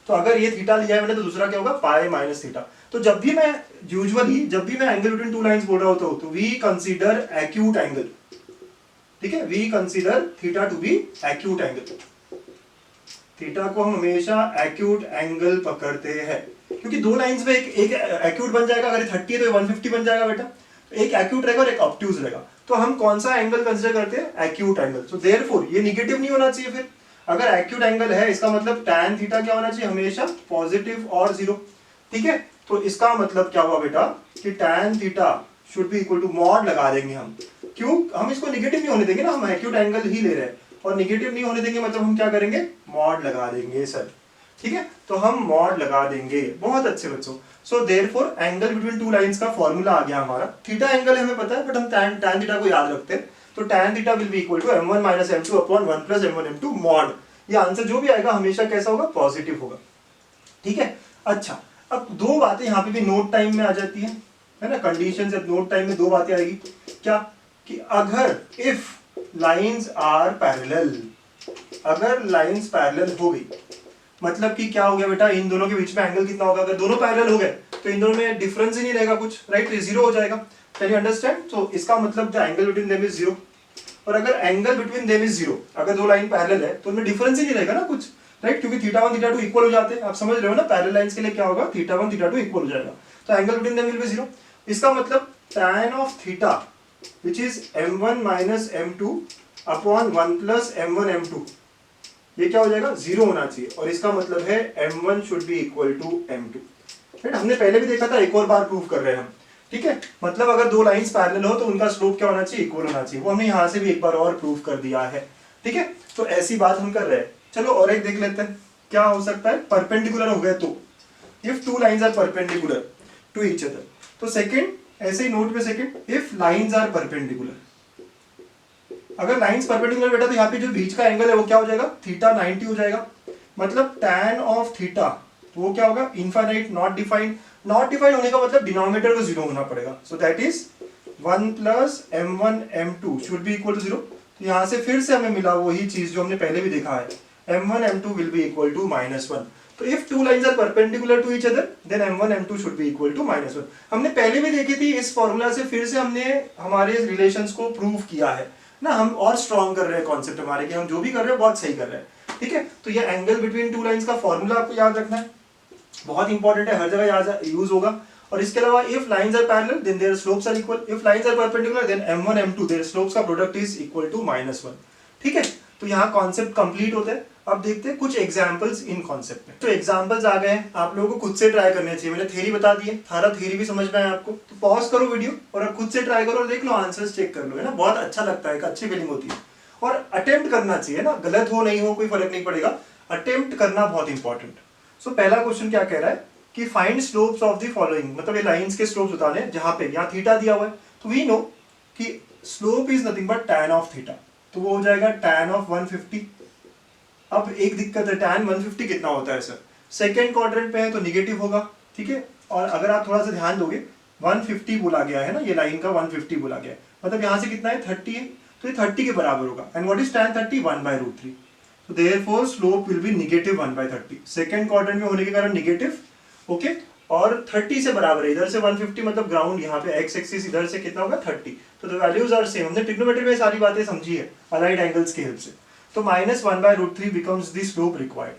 तो अगर ये थीटा लिया है मैंने तो दूसरा क्या होगा, पाई माइनस थीटा। तो जब भी मैं एंगल बिटवीन टू लाइंस बोल रहा होता हूं तो वी कंसीडर एक्यूट एंगल, ठीक है, we consider theta to be acute angle, theta को हम हमेशा एक्यूट एंगल पकड़ते हैं, क्योंकि दो लाइंस में एक एक्यूट बन जाएगा, अगर 30 है तो 150 बन जाएगा बेटा, एक एक्यूट रहेगा और एक ऑब्ट्यूज रहेगा, तो हम कौन सा एंगल कंसीडर करते हैं, एक्यूट एंगल। सो देयरफॉर ये निगेटिव नहीं होना चाहिए, फिर अगर एक्यूट एंगल है इसका मतलब tan थीटा क्या होना चाहिए, हमेशा पॉजिटिव और जीरो, ठीक है। तो इसका मतलब क्या हुआ बेटा कि tan theta should be equal to mod लगा देंगे हम, क्यों, हम इसको निगेटिव नहीं होने देंगे ना, हम एक्यूट एंगल ही ले रहे हैं और निगेटिव नहीं होने देंगे, मतलब हम क्या करेंगे, मॉड लगा देंगे सर, ठीक है। तो हम मॉड लगा देंगे, बहुत अच्छे बच्चों। So therefore angle between two lines का फॉर्मूला आ गया हमारा, थीटा एंगल हमें पता है बट हम tan थीटा को याद रखते हैं, तो tan theta will be equal to m1 minus m2 upon 1 plus m1 m2 mod, ये आंसर जो भी आएगा हमेशा कैसा होगा, पॉजिटिव होगा, ठीक है। अच्छा, अब दो बातें यहाँ पे भी नोट टाइम में आ जाती है ना, कंडीशन जब नोट टाइम में दो बातें आएगी, क्या, कि अगर इफ लाइंस आर पैरेलल, अगर लाइंस पैरेलल हो गई, मतलब कि क्या हो गया बेटा, इन दोनों के बीच में एंगल कितना होगा, अगर दोनों पैरेलल हो गए तो इन दोनों में डिफरेंस ही नहीं रहेगा कुछ, राइट, तो जीरो हो जाएगा, कैन यू अंडरस्टैंड। तो इसका मतलब the angle between them is zero, और अगर angle between them is zero, अगर दो लाइन पैरेलल है तो उनमें डिफरेंस ही नहीं रहेगा ना कुछ, राइट, क्योंकि थीटा 1 थीटा 2 इक्वल हो जाते हैं, आप समझ रहे हो ना, पैरेलल लाइंस के लिए क्या होगा, थीटा 1 थीटा 2 इक्वल हो जाएगा, तो angle between them will be zero. इसका मतलब tan of theta which is m1 minus m2 upon 1 plus m1 m2, ये क्या हो जाएगा, जीरो होना चाहिए, और इसका मतलब है m1 should be equal to m2, right, हमने पहले भी देखा था, एक और बार प्रूव कर रहे हैं हम, ठीक है। मतलब अगर दो लाइंस पैरेलल हो तो उनका स्लोप क्या होना चाहिए, इक्वल होना चाहिए, वो हमने यहां से भी एक बार और प्रूव कर दिया है, ठीक है। तो ऐसी बात हम कर रहे हैं। चलो और एक देख लेते हैं, क्या हो सकता है, परपेंडिकुलर हो गए तो, if two lines are perpendicular to each other, तो सेकंड ऐसे ही नोट में second, if lines are perpendicular, अगर लाइंस परपेंडिकुलर बेटा तो यहाँ पे जो बीच का एंगल है वो क्या हो जाएगा, थीटा 90 हो जाएगा, मतलब tan ऑफ थीटा वो क्या होगा, infinite, not defined, not defined होने का मतलब डिनोमिनेटर को जीरो होना पड़ेगा, so that is 1 plus m1 m2 should be equal to zero. तो यहाँ से फिर से हमें मिला वही चीज जो हमने पहले भी देखा है, m1 m2 will be equal to -1। तो if two lines are perpendicular to each other then m1 m2 should be equal to -1। हमने पहले भी देखी थी, इस फॉर्मूला से फिर से हमने हमारे रिलेशंस को प्रूव किया है ना, हम और स्ट्रॉन्ग कर रहे हैं कॉन्सेप्ट हमारे, कि हम जो भी कर रहे हैं बहुत सही कर रहे हैं, ठीक है। तो ये एंगल बिटवीन टू लाइंस का फॉर्मूला आपको याद रखना है, बहुत इंपॉर्टेंट है, हर जगह यूज होगा। और इसके अलावा if lines are parallel then their slopes are equal, if lines are perpendicular then m1 m2 their slopes का प्रोडक्ट इज इक्वल टू -1, ठीक है। तो यहाँ कॉन्सेप्ट कंप्लीट होता है। अब देखते हैं कुछ एग्जांपल्स इन कॉन्सेप्ट में। तो एग्जांपल्स आ गए हैं, आप लोगों को खुद से ट्राई करने चाहिए, मैंने थ्योरी बता दी है, सारा थ्योरी भी समझ में आया आपको, तो पॉज करो वीडियो और अब खुद से ट्राई करो और देख लो, आंसर्स चेक कर लो, है ना, बहुत अच्छा लगता है, एक अच्छी फीलिंग होती है, और अटेम्प्ट करना चाहिए ना, गलत हो नहीं हो कोई फर्क नहीं पड़ेगा, अटेम्प्ट करना बहुत इंपॉर्टेंट। सो पहला क्वेश्चन क्या कह रहा है कि find slopes of the following, मतलब ये लाइंस के स्लोप्स बताने हैं, जहां पे यहाँ थीटा दिया हुआ है, तो वी नो कि slope is nothing but tan of theta, तो वो हो जाएगा tan ऑफ 150। अब एक दिक्कत है, tan 150 कितना होता है सर, सेकेंड क्वाड्रेंट पे है तो निगेटिव होगा, ठीक है। और अगर आप थोड़ा सा ध्यान दोगे 150 बोला गया है ना, ये लाइन का 150 बोला गया है, मतलब यहाँ से कितना है 30 है, तो ये 30 के बराबर होगा, एंड व्हाट इज tan 30, 1/√3, तो therefore slope will be negative 1/30, second quadrant में होने के कारण नेगेटिव, ओके, और 30 से बराबर है, इधर से 150 मतलब ग्राउंड, यहाँ पे x एक्सिस इधर से कितना होगा 30, तो द वैल्यूज आर सेम, हमने ट्रिग्नोमेट्री में सारी बातें समझी है अलाइड एंगल्स की हेल्प से, तो -1/√3 becomes the slope required.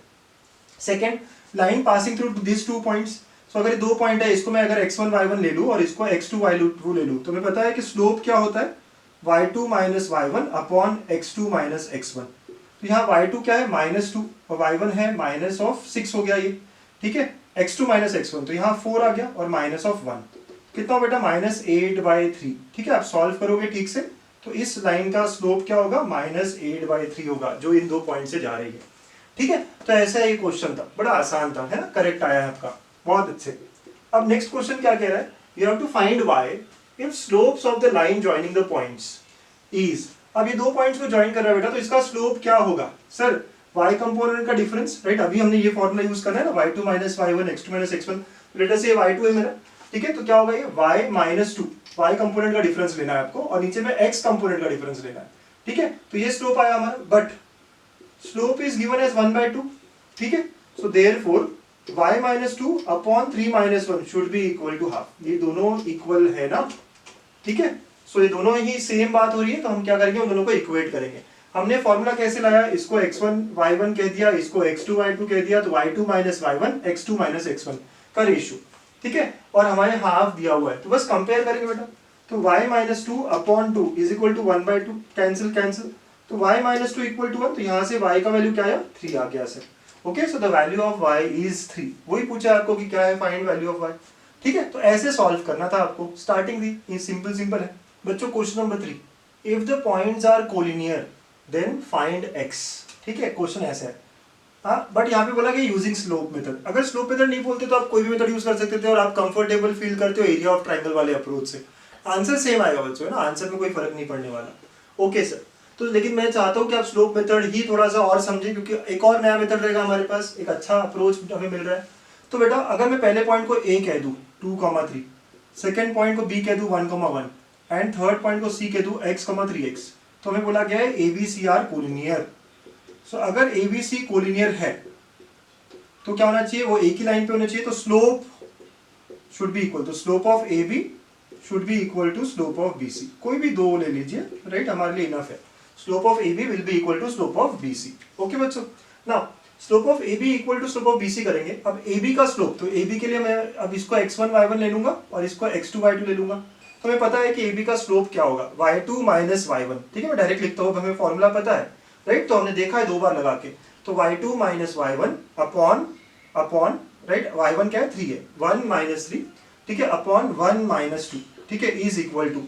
Second, line passing through these 2 points. So अगर ये दो पॉइंट है, इसको मैं अगर x1 y1 ले लूं और इसको x2 y2 ले लूं, तो मैं पता है कि स्लोप क्या होता है, y2 minus y1 upon x2 minus x1। तो यहाँ y2 क्या है -2 और y1 है -6 हो गया ये, ठीक है, x2 माइनस x1, तो यहाँ 4 आ गया और -1 कितना बेटा -8/3, ठीक है। आप सॉल्व करोगे ठीक से तो इस लाइन का स्लोप क्या होगा, -8/3 होगा, जो इन दो पॉइंट से जा रही है, ठीक है। तो ऐसा ये क्वेश्चन था, बड़ा आसान था, है ना, करेक्ट आया है आपका, बहुत अच्छे। अब नेक्स्ट क्वेश्चन क्या कह रहा है, you have to find y if slopes of the line joining the points is, अब ये दो पॉइंट्स को ज्वाइन कर रहा है बेटा, तो इसका स्लोप क्या होगा सर, y कंपोनेंट का डिफरेंस, राइट, अभी हमने ये फॉर्मूला यूज करना है ना, y2 minus y1 x2 minus x1, let us से y2 है मेरा, ठीक है, तो क्या होगा ये y-2, y कंपोनेंट का डिफरेंस लेना है आपको, और नीचे में x कंपोनेंट का डिफरेंस लेना है, ठीक है। तो ये स्लोप आया हमारा, but slope is given as 1/2, ठीक है। So therefore y minus two upon 3 minus one should be equal to half, ये दोनों इक्वल है ना, ठीक है। सो ये दोनों ही सेम बात हो रही है, तो हम क्या करेंगे, उन दोनों को इक्वेट करेंगे। हमने फॉर्मूला कैसे लाया, इसको x1 y1 कह दिया, इसको x2 y2 कह दिया, तो y2 minus y1 x2 minus x1 का रेशियो, ठीक है। और हमारे हाफ दिया हुआ है, तो बस कंपेयर करेंगे बेटा। तो y minus two upon two is equal to 1/2, cancel cancel, तो y minus two equal to 1, तो यहाँ से y का वैल्यू क्या आया, 3 आ गया sir. Okay, so the value of y is 3, वही पूछा आपको कि क्या है, फाइंड वैल्यू ऑफ y, ठीक है। तो ऐसे सॉल्व करना था आपको, स्टार्टिंग दी, ये सिंपल सिंपल है बच्चों। Question number 3, if the points are collinear then find x, ठीक है, क्वेश्चन ऐसा है। हाँ, बट यहाँ पे बोला कि यूजिंग स्लोप मेथड, अगर स्लोप मेथड नहीं बोलते तो आप कोई भी मेथड यूज कर सकते थे और आप कंफर्टेबल फील करते हो एरिया ऑफ ट्राइंगल वाले अप्रोच से, आंसर सेम आएगा बच्चों, है ना, आंसर में कोई फर्क नहीं पड़ने वाला। ओके सर, तो लेकिन मैं चाहता हूँ कि आप स्लोप मेथड ही थोड़ा सा और समझें, क्योंकि एक और नया मेथड रहेगा हमारे पास, एक अच्छा अप्रोच हमें मिल रहा है। तो बेटा अगर मैं पहले पॉइंट को a कह दूँ 2,3, सेकेंड पॉइंट को b कह दूँ 1,1 एंड थर्ड पॉइंट को c कह दूँ x,3x, तो हमें बोला गया है ABC आर कोलिनियर। सो अगर ABC कोलिनियर है तो क्या होना चाहिए, वो एक ही लाइन पे होना चाहिए, तो स्लोप शुड बी इक्वल, तो slope of AB should be equal to slope of BC, कोई भी दो ले लीजिए, राइट, हमारे लिए इनफ है। Slope of AB will be equal to slope of BC। Okay बच्चों, now slope of AB equal to slope of BC करेंगे। अब AB का स्लोप, तो AB के लिए मैं अब इसको x1 y1 ले लूंगा और इसको x2 y2 ले लूंगा, तो हमें पता है कि AB का स्लोप क्या होगा, y2 माइनस y1, ठीक है, मैं डायरेक्ट लिखता हूँ, हमें फॉर्मूला पता है, राइट, तो हमने देखा है 2 बार लगा के, तो y2 minus y1 upon right, y1 क्या है 3 है, 1 माइनस 3, ठीक है, अपॉन 1 माइनस 2, ठीक है, इज इक्वल टू।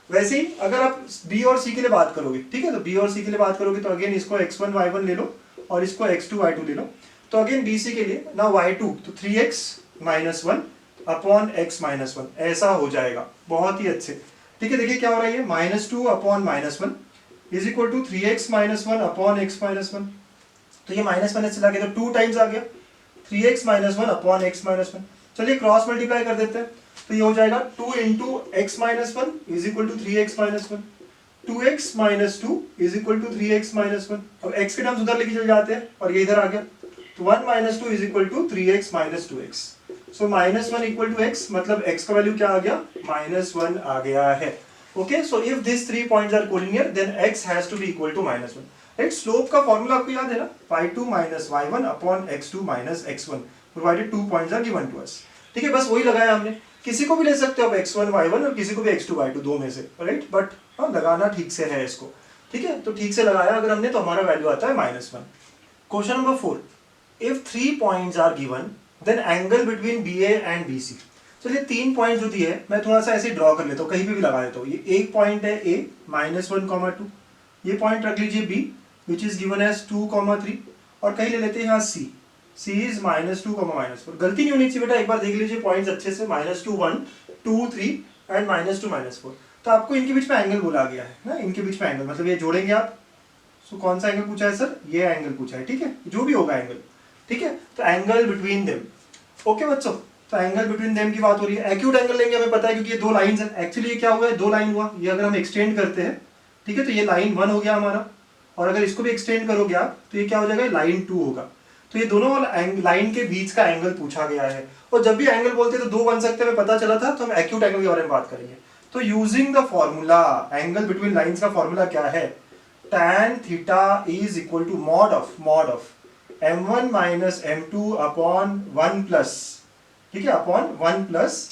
वैसे ही अगर आप B और C के लिए बात करोगे, ठीक है, तो B और C के लिए बात करोगे तो अगेन इसको x1 y1 ले लो और इसको x2 y2 ले लो, तो अगेन BC के लिए ना y2 तो 3x minus 1 upon x minus 1, ऐसा हो जाएगा, बहुत ही अच्छे, ठीक है। देखिए क्या हो रहा है, minus 2 upon minus 1 is equal to 3x minus 1 upon x minus 1, तो ये माइनस माइनस चला गया तो 2 टाइम्स आ गया, 3x minus 1 upon x minus 1। चलिए क्रॉस मल्टीप्लाई कर देते हैं, तो ये हो जाएगा 2 into x minus 1 is equal to 3x minus 1, 2x minus 2 is equal to 3x minus 1। अब x के टर्म्स उधर लेके चले जाते हैं और ये इधर आ गया, तो 1 minus 2 is equal to 3x minus 2x। So minus 1 equal to x, मतलब x का वैल्यू क्या आ गया, माइनस 1 आ गया है। Okay, so if this 3 points are collinear then x has to be equal to minus 1, right. Slope का formula आपको याद है ना, y2 minus y1 upon x2 minus x1 provided 2 points are given to us, ठीक है, बस वही लगाया हमने। किसी को भी ले सकते हो आप x1 y1 और किसी को भी x2 y2, दो में से, राइट, बट हाँ लगाना ठीक से है इसको, ठीक है, तो ठीक से लगाया अगर हमने तो हमारा वैल्यू आता है -1। Question number 4, if 3 points are given then angle between BA and BC। चलिए 3 पॉइंट जो दिए मैं थोड़ा सा ऐसे ड्रॉ कर लेता हूँ, कहीं पे भी लगा देता हूँ। ये एक पॉइंट है A -1, 2, ये पॉइंट रख लीजिए B which is given as 2, 3, और कहीं ले लेते हैं यहाँ C इज -2, -4। गलती नहीं होनी चाहिए बेटा, एक बार देख लीजिए पॉइंट्स अच्छे से, -2, 1, 2, 3 एंड -2, -4, तो आपको इनके बीच में एंगल बोला गया है ना, इनके बीच में एंगल मतलब ये जोड़ेंगे आप। सो कौन सा एंगल पूछा है सर, ये एंगल पूछा है, ठीक है, जो भी होगा एंगल, ठीक है, तो एंगल बिटवीन देम। ओके बच्चों, तो एंगल बिटवीन देम की बात हो रही है, एक्यूट एंगल लेंगे, हमें पता है क्योंकि ये दो लाइंस हैं। एक्चुअली ये क्या हुआ है, दो लाइन हुआ, ये अगर हम एक्सटेंड करते हैं, ठीक है, तो ये लाइन 1 हो गया हमारा, और अगर इसको भी एक्सटेंड करोगे आप तो ये क्या हो जाएगा, लाइन 2 होगा। तो ये दोनों लाइन के बीच का एंगल पूछा गया है, और जब भी एंगल बोलते हैं तो दो बन सकते हैं, हमें पता चला था, तो हम एक्यूट एंगल के बारे में बात करेंगे। तो using the formula, angle between lines का फॉर्मूला क्या है, tan theta is equal to mod of m1 minus m2 upon 1 plus, ठीक है, upon 1 plus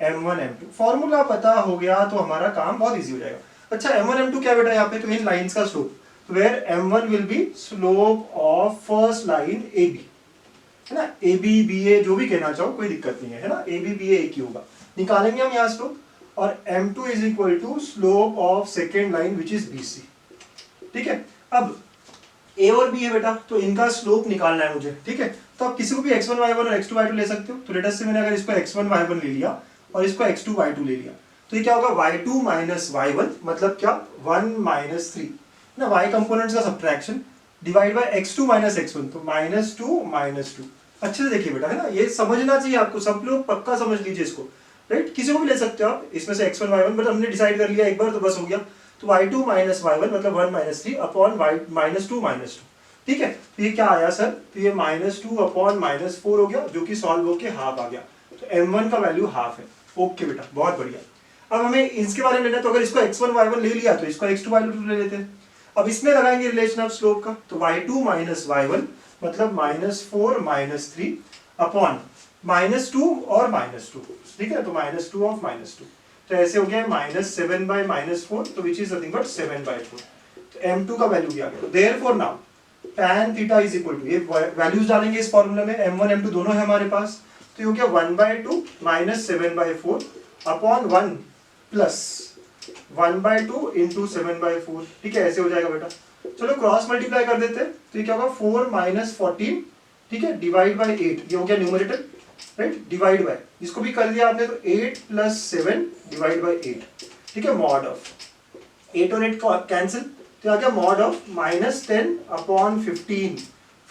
m1 m2। Formula पता हो गया तो हमारा काम बहुत इजी हो जाएगा। अच्छा m1 m2 क्या बेटा यहाँ पे, तो इन लाइंस का स्लोप, तो where m1 will be slope of first line AB, है ना, AB BA जो भी कहना चाहो कोई दिक्कत नहीं है ना, AB BA एक ही होगा, निकालेंगे हम यहाँ स्लोप, और m2 is equal to slope of second line which is BC, ठीक है। अब A और B है बेटा, तो इनका स्लोप निकालना है मुझे, ठीक है, तो आप किसी को भी x1 y1 और x2 y2 ले सकते हो। तो लेट अस से मैंने अगर इसको x1 y1 ले लिया और इसको x2 y2 ले लिया, तो ये क्या होगा, y2 माइनस y1 मतलब क्या, 1 माइनस 3 ना, y कंपोनेंट्स का subtraction divide by x2 minus x1, तो -2 अच्छे से देखिए बेटा, है ना, ये समझना चाहिए आपको, सब लोग पक्का समझ लीजिए इसको, राइट। किसी को भी ले सकते हो आप इसमें से x1 y1, बट हमने डिसाइड कर लिया एक बार तो बस हो गया। तो y2 माइनस y1 मतलब 1 माइनस 3 अपॉन -2 -2, ठीक है, तो ये क्या आया सर, तो ये -2 अपॉन -4 हो गया, जो कि सॉल्व होके हाफ आ गया, तो m1 का वैल्यू हाफ है। ओके बेटा, बहुत बढ़िया। अब हमें इसके बारे में लेना है, तो अगर इसको x1 y1 ले लिया तो इसको x2 y2 ले लेते हैं। अब इसमें लगाएंगे रिलेशन ऑफ स्लोप का, तो y2 माइनस y1 मतलब -4 -3 अपॉन -2 और -2, ठीक है, तो -2 ऑफ -2, तो ऐसे हो गया -7/-4, तो विच इज नथिंग बट 7/4, तो m2 का वैल्यू भी आ गया। Therefore now tan theta is equal to, ये वैल्यूज डालेंगे इस फॉर्मूला में, m1 m2 दोनों है हमारे पास, तो ये हो गया 1/2 -7/4 अपॉन 1 प्लस 1/2 इंटू 7/4, ठीक है, ऐसे हो जाएगा बेटा। चलो क्रॉस मल्टीप्लाई कर देते हैं, तो ये क्या होगा 4 - 14, ठीक है, डिवाइड बाई 8, ये हो गया न्यूमरेटर, राइट, डिवाइड बाय, इसको भी कर दिया आपने, तो 8 + 7 डिवाइड बाई 8, ठीक है, मॉड ऑफ 8 और 8 कैंसिल, तो आ गया मॉड ऑफ -10 अपॉन 15,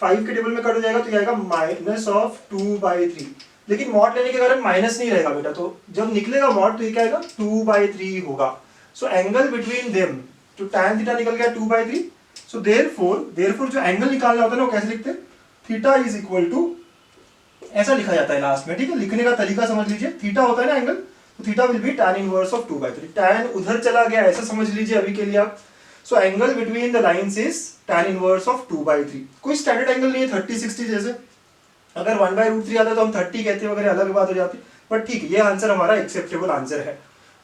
5 के टेबल में कट हो जाएगा, तो ये आएगा -2/3, लेकिन मॉड लेने के कारण माइनस नहीं रहेगा बेटा, तो जब निकलेगा मॉड तो ये क्या आएगा 2/3 होगा। सो एंगल बिटवीन देम, तो tan थीटा निकल गया 2/3, सो देयरफॉर जो एंगल निकालना होता है ना, वो कैसे लिखते हैं, थीटा इज इक्वल टू, ऐसा लिखा जाता है लास्ट में, ठीक है, लिखने का तरीका समझ लीजिए, थीटा होता है ना एंगल, तो theta will B tan inverse of 2/3, tan उधर चला गया ऐसा समझ लीजिए अभी के लिए आप। So angle between the lines is tan inverse of 2/3, कोई स्टैंडर्ड एंगल नहीं है 30-60 जैसे, अगर 1/√3 आता तो हम 30 कहते वगैरह, अलग बात हो जाती, बट ठीक है, ये आंसर हमारा एक्सेप्टेबल आंसर है।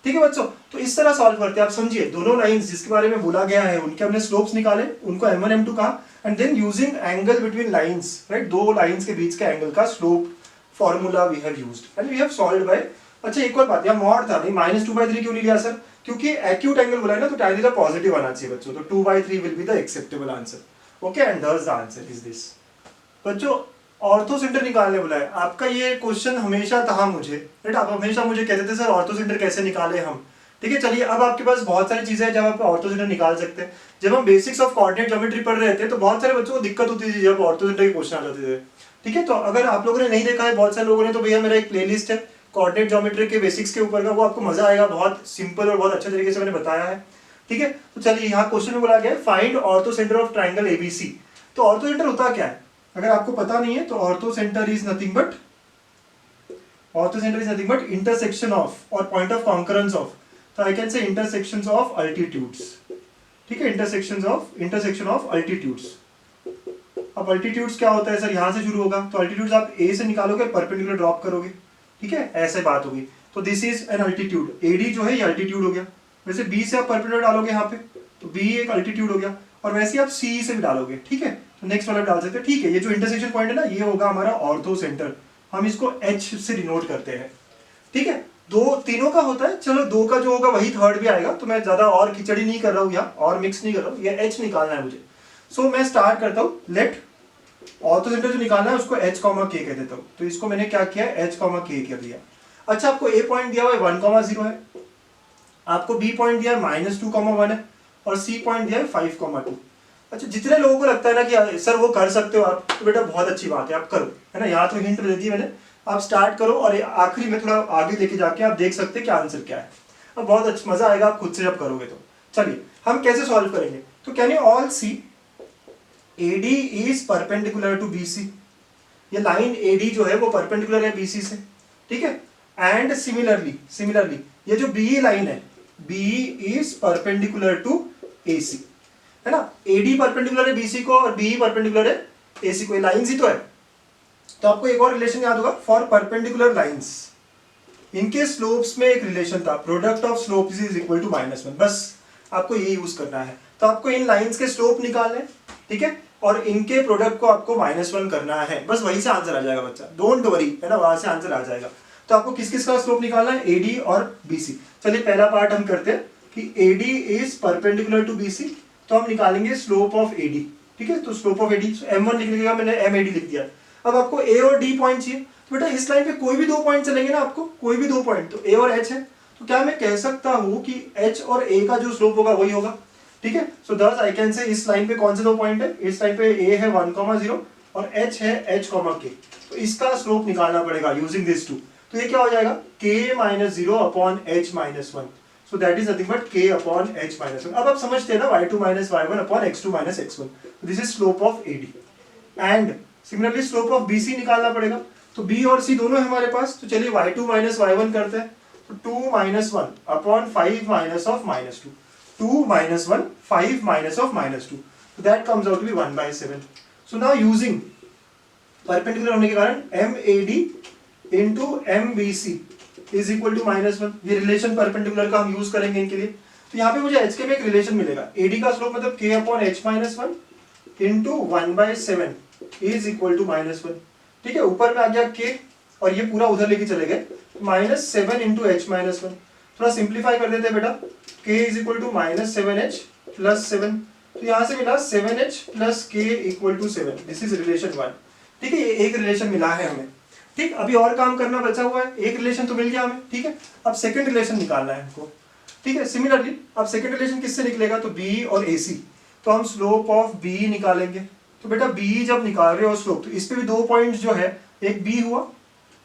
ठीक है बच्चों, तो इस तरह सॉल्व करते हैं, आप समझिए, दोनों लाइंस जिसके बारे में बोला गया है उनके हमने स्लोप्स निकाले, उनको m1 m2 कहा, and then using angle between lines, right, दो लाइंस के बीच के एंगल का slope formula we have used and we have solved by. अच्छा एक और बात, यहाँ मॉड था नहीं, -2/3 क्यों नहीं लिया सर, क्योंकि एक्यूट एंगल बोला है ना, तो tan थीटा पॉजिटिव आना चाहिए बच्चों, तो 2/3 will be the acceptable answer. Okay, and thus the answer is this। बच्चों ऑर्थो सेंटर निकालने बोला है, आपका ये क्वेश्चन हमेशा था मुझे, राइट, आप हमेशा मुझे कहते थे सर ऑर्थो सेंटर कैसे निकाले हम। ठीक है, चलिए अब आपके पास बहुत सारी चीजें हैं जब आप ऑर्थो सेंटर निकाल सकते हैं। जब हम बेसिक्स ऑफ कोऑर्डिनेट ज्योमेट्री पढ़ रहे थे तो बहुत सारे बच्चों को दिक्कत होती थी जब ऑर्थो सेंटर के क्वेश्चन आ जाते थे। ठीक है, तो अगर आप लोगों ने नहीं देखा है, बहुत सारे लोगों ने, तो भैया मेरा एक प्लेलिस्ट है कोऑर्डिनेट ज्योमेट्री के बेसिक्स के ऊपर का, वो आपको मजा आएगा, बहुत सिंपल और बहुत अच्छे तरीके से मैंने बताया है। ठीक है, तो चलिए यहाँ क्वेश्चन में बोला गया है find ortho centre of triangle ABC. तो ऑर्थो सेंटर होता क्या है, अगर आपको पता नहीं है तो ortho centre is nothing but intersection of और पॉइंट ऑफ कॉन्करेंस ऑफ, तो आई कैन से इंटरसेक्शंस ऑफ अल्टीट्यूड्स। ठीक है, इंटरसेक्शन ऑफ अल्टीट्यूड्स। अब अल्टीट्यूड्स क्या होता है सर, यहां से शुरू होगा, तो अल्टीट्यूड्स आप ए से निकालोगे, परपेंडिकुलर ड्रॉप करोगे। ठीक है, ऐसे बात होगी, तो this is an altitude, AD जो है ये अल्टीट्यूड हो गया। वैसे बी से आप परपेंडिकुलर डालोगे यहाँ पे, तो बी एक अल्टीट्यूड हो गया, और वैसे आप सी से भी डालोगे। ठीक है, तो नेक्स्ट वाला डाल सकते हैं। ठीक है, ये जो इंटरसेक्शन पॉइंट है ना, ये होगा हमारा ऑर्थो सेंटर, हम इसको एच से डिनोट करते हैं। ठीक है, दो तीनों का होता है, चलो दो का जो होगा वही थर्ड भी आएगा, तो मैं ज्यादा और खिचड़ी नहीं कर रहा हूँ यहाँ, और मिक्स नहीं कर रहा हूँ, ये एच निकालना है मुझे। सो मैं स्टार्ट करता हूँ, लेट ऑर्थो सेंटर जो निकालना है उसको h, k कह देता हूँ। तो इसको मैंने क्या किया, h, k कर दिया। अच्छा, आपको a पॉइंट दिया हुआ है 1,0 है, आपको b पॉइंट दिया है -2,1 है, और c पॉइंट दिया है 5,2। अच्छा, जितने लोगों को लगता है ना कि सर वो कर सकते हो आप, तो बेटा बहुत अच्छी बात है, आप करो, है ना, यहाँ तो हिंट दे दी मैंने, आप स्टार्ट करो, और आखिरी में थोड़ा आगे लेके जाके आप देख सकते हैं कि आंसर क्या है। अब बहुत अच्छा मजा आएगा आप खुद से जब करोगे तो। चलिए हम कैसे सॉल्व करेंगे, तो can you all see AD is perpendicular to BC, ये लाइन AD जो है वो परपेंडिकुलर है BC से। ठीक है, एंड सिमिलरली ये जो BE लाइन है, BE is perpendicular to AC, है ना, AD परपेंडिकुलर है BC को और BE परपेंडिकुलर है AC को, ये लाइंस ही तो है। तो आपको एक और रिलेशन याद होगा, फॉर परपेंडिकुलर लाइंस इनके स्लोप्स में एक रिलेशन था, product of slopes is equal to -1, बस आपको ये यूज करना है। तो आपको इन लाइंस के स्लोप निकालने, ठीक है, और इनके प्रोडक्ट को आपको -1 करना है, बस वहीं से आंसर आ जाएगा बच्चा, डोंट वरी, है ना, वहां से आंसर आ जाएगा। तो आपको किस किस का स्लोप निकालना है, AD और BC। चलिए पहला पार्ट हम करते हैं कि AD is perpendicular to BC, तो हम निकालेंगे स्लोप ऑफ AD। ठीक है, तो स्लोप ऑफ AD M1 लिख लिखा, मैंने MAD लिख दिया। अब आपको A और D पॉइंट चाहिए, तो बेटा इस लाइन पे कोई भी 2 पॉइंट चलेंगे ना, आपको कोई भी 2 पॉइंट, तो A और H है, तो क्या मैं कह सकता हूं कि H और A का जो स्लोप होगा वही होगा। ठीक है, सो दस आई कैन से इस लाइन पे कौन से 2 पॉइंट है, इस लाइन पे A है 1,0 और H है H, K, तो इसका स्लोप निकालना पड़ेगा यूजिंग दिस टू। तो ये क्या हो जाएगा, K - 0 upon H - 1। So that is nothing but k upon h minus 1। अब आप समझते हैं ना y2 minus y1 upon x2 minus x1, this is slope of AD। And similarly slope of BC निकालना पड़ेगा, तो B और C दोनों है हमारे पास, तो चलिए y2 माइनस y1 करते हैं, तो 2 minus 1 upon 5 minus of minus 2, 2 minus 1 5 minus of minus 2, so that comes out to be 1/7। so now using perpendicular होने के कारण MAD into MBC is equal to -1, ये रिलेशन परपेंडिकुलर का हम यूज करेंगे इनके लिए। तो यहाँ पे मुझे h के में एक रिलेशन मिलेगा, AD का स्लोप मतलब k upon h minus 1 into 1/7 is equal to -1। ठीक है, ऊपर में आ गया k और ये पूरा उधर लेके चले गए, -7 इंटू h माइनस 1। थोड़ा सिंप्लीफाई कर देते हैं बेटा, k is equal to -7h plus 7, तो यहाँ से मिला 7h plus k equal to 7, this is relation 1। ठीक है, ये एक रिलेशन मिला है हमें। ठीक, अभी और काम करना बचा हुआ है, एक रिलेशन तो मिल गया हमें। ठीक है, अब सेकंड रिलेशन निकालना है हमको। ठीक है, सिमिलरली अब सेकंड रिलेशन किससे निकलेगा, तो B और AC, तो हम स्लोप ऑफ B निकालेंगे। तो बेटा B जब निकाल रहे हो स्लोप, तो इस पे भी दो पॉइंट्स जो है, एक B हुआ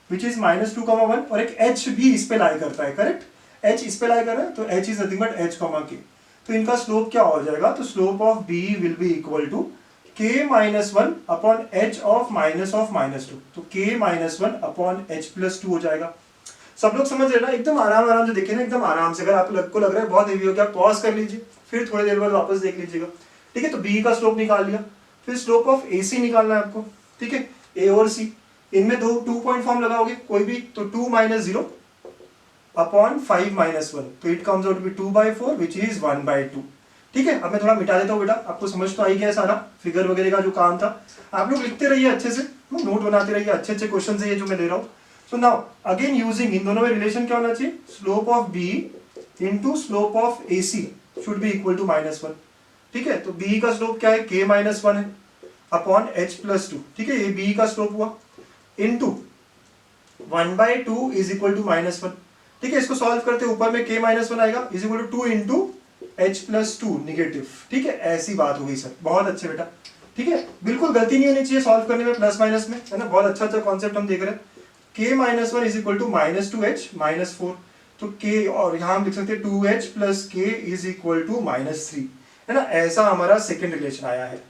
विच इज -2,1 और एक H भी इस पे लाई करता है, करेक्ट, H इस पे लाई कर रहा है, तो H is nothing but H, K। तो इनका स्लोप क्या हो जाएगा, तो slope of B will be equal to k minus 1 upon h of minus 2, तो k minus 1 upon h plus 2 हो जाएगा। सब लोग समझ रहे ना, एकदम आराम से देखिए ना, एकदम आराम से। अगर आपको लग रहा है बहुत हेवी हो गया, पॉज कर लीजिए, फिर थोड़ी देर बाद वापस देख लीजिएगा। ठीक है, तो B का स्लोप निकाल लिया, फिर स्लोप ऑफ AC निकालना है आपको। ठीक है, A और C, इनमें टू पॉइंट फॉर्म लगाओगे कोई भी, तो 2 माइनस 0 अपॉन 5 माइनस 1, तो it comes out to be 2/4 which is 1/2। ठीक है, अब मैं थोड़ा मिटा देता हूँ बेटा, आपको समझ तो आई गया सारा फिगर वगैरह का जो काम था। आप लोग लिखते रहिए अच्छे से, नोट बनाते रहिए, अच्छे अच्छे क्वेश्चन है ये जो मैं दे रहा हूँ। सो नाउ अगेन यूजिंग, इन दोनों में रिलेशन क्या होना चाहिए, slope of B into slope of AC should be equal to -1। ठीक है, तो B का स्लोप क्या है, k माइनस 1 है अपॉन h प्लस 2। ठीक है, ये B का स्लोप हुआ इंटू 1/2 इज इक्वल टू -1। ठीक है, इसको सॉल्व करते ऊपर में k माइनस 1 आएगा is equal to 2 into h plus 2 negative. ठीक है, ऐसी बात हो गई सर, बहुत अच्छे बेटा। ठीक है, बिल्कुल गलती नहीं होनी चाहिए सॉल्व करने में, प्लस माइनस में, है ना, बहुत अच्छा कॉन्सेप्ट हम देख रहे हैं। k minus 1 is equal to -2h minus 4, तो k और यहाँ हम लिख सकते हैं 2h plus k is equal to -3, है ना, ऐसा हमारा सेकेंड रिलेशन आया है।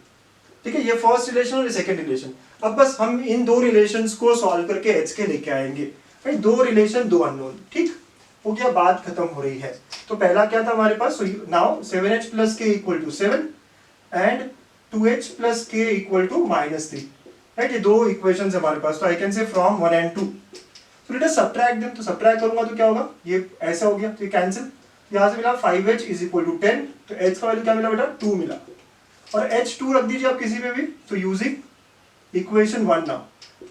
ठीक है, ये फर्स्ट रिलेशन और सेकेंड रिलेशन। अब बस हम इन दो रिलेशंस को सॉल्व करके h के लेके आएंगे। भाई दो रिलेशन, दो अननोन, ठीक हो गया, बात खत्म हो रही है। तो पहला क्या था हमारे पास, now 7h plus k equal to 7 and 2h plus k equal to -3, right, ये दो इक्वेशंस हमारे पास। तो I can say from 1 and 2, तो लेट अस सबट्रैक्ट देम। तो सबट्रैक्ट करूंगा तो क्या होगा, ये ऐसा हो गया, तो ये कैंसिल, यहाँ से मिला 5h इज इक्वल टू 10, तो h का वैल्यू क्या मिला बेटा, 2 मिला, और h 2 रख दीजिए आप किसी पे भी, तो यूजिंग इक्वेशन 1 नाउ,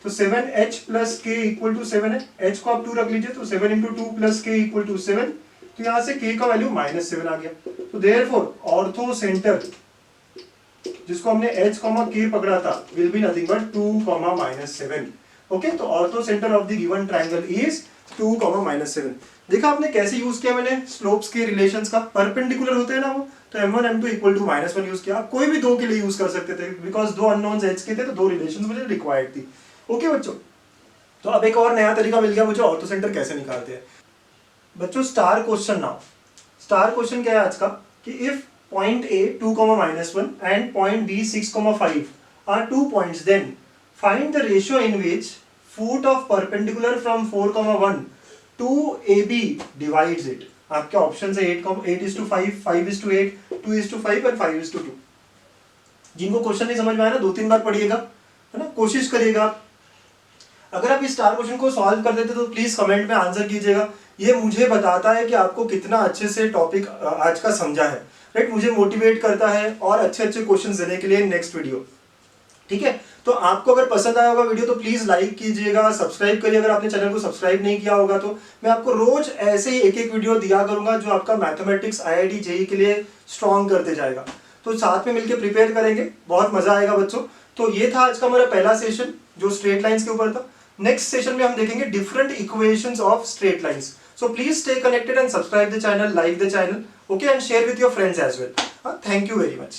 तो 7h plus k equal to 7 है, h को आप 2 रख लीजिए, तो 7 into 2 plus k equal to 7, तो यहाँ से k का वैल्यू -7 आ गया। तो देयरफॉर ऑर्थो सेंटर जिसको हमने h, k पकड़ा था will be nothing but 2, -7। Okay, तो orthocentre of the given triangle is 2, -7। देखा आपने कैसे यूज किया मैंने स्लोप्स के रिलेशंस का, परपेंडिकुलर होते हैं ना वो, तो m1 m2 equal to -1 use किया। आप कोई भी दो के लिए यूज कर सकते थे, बिकॉज दो अननोन्स h के थे, तो दो रिलेशंस मुझे रिक्वायर्ड थी। ओके बच्चों, तो अब एक और नया तरीका मिल गया मुझे, ऑर्थो सेंटर कैसे निकालते हैं बच्चों। Star question now, star question क्या है आज का, कि if point A 2, -1 and point B 6, 5 are 2 points, then find the ratio in which foot of perpendicular from 4, 1 to AB divides it। आपके ऑप्शन है 8:5, 5:8, 2:5 और 5:2। जिनको क्वेश्चन नहीं समझ में आया ना, 2-3 बार पढ़िएगा, है ना, कोशिश करिएगा। अगर आप इस स्टार क्वेश्चन को सॉल्व कर देते तो प्लीज कमेंट में आंसर कीजिएगा, ये मुझे बताता है कि आपको कितना अच्छे से टॉपिक आज का समझा है, राइट, मुझे मोटिवेट करता है और अच्छे अच्छे क्वेश्चंस देने के लिए नेक्स्ट वीडियो। ठीक है, तो आपको अगर पसंद आया होगा वीडियो तो प्लीज लाइक कीजिएगा, सब्सक्राइब करिए अगर आपने चैनल को सब्सक्राइब नहीं किया होगा तो। मैं आपको रोज ऐसे ही एक वीडियो दिया करूंगा जो आपका मैथमेटिक्स IIT JEE के लिए स्ट्रॉन्ग करते जाएगा। तो साथ में मिलकर प्रिपेयर करेंगे, बहुत मजा आएगा बच्चों। तो ये था आज का हमारा पहला सेशन जो स्ट्रेट लाइंस के ऊपर था। नेक्स्ट सेशन में हम देखेंगे different equations of straight lines. So please stay connected and subscribe the channel, like the channel, okay, and share with your friends as well. Thank you very much.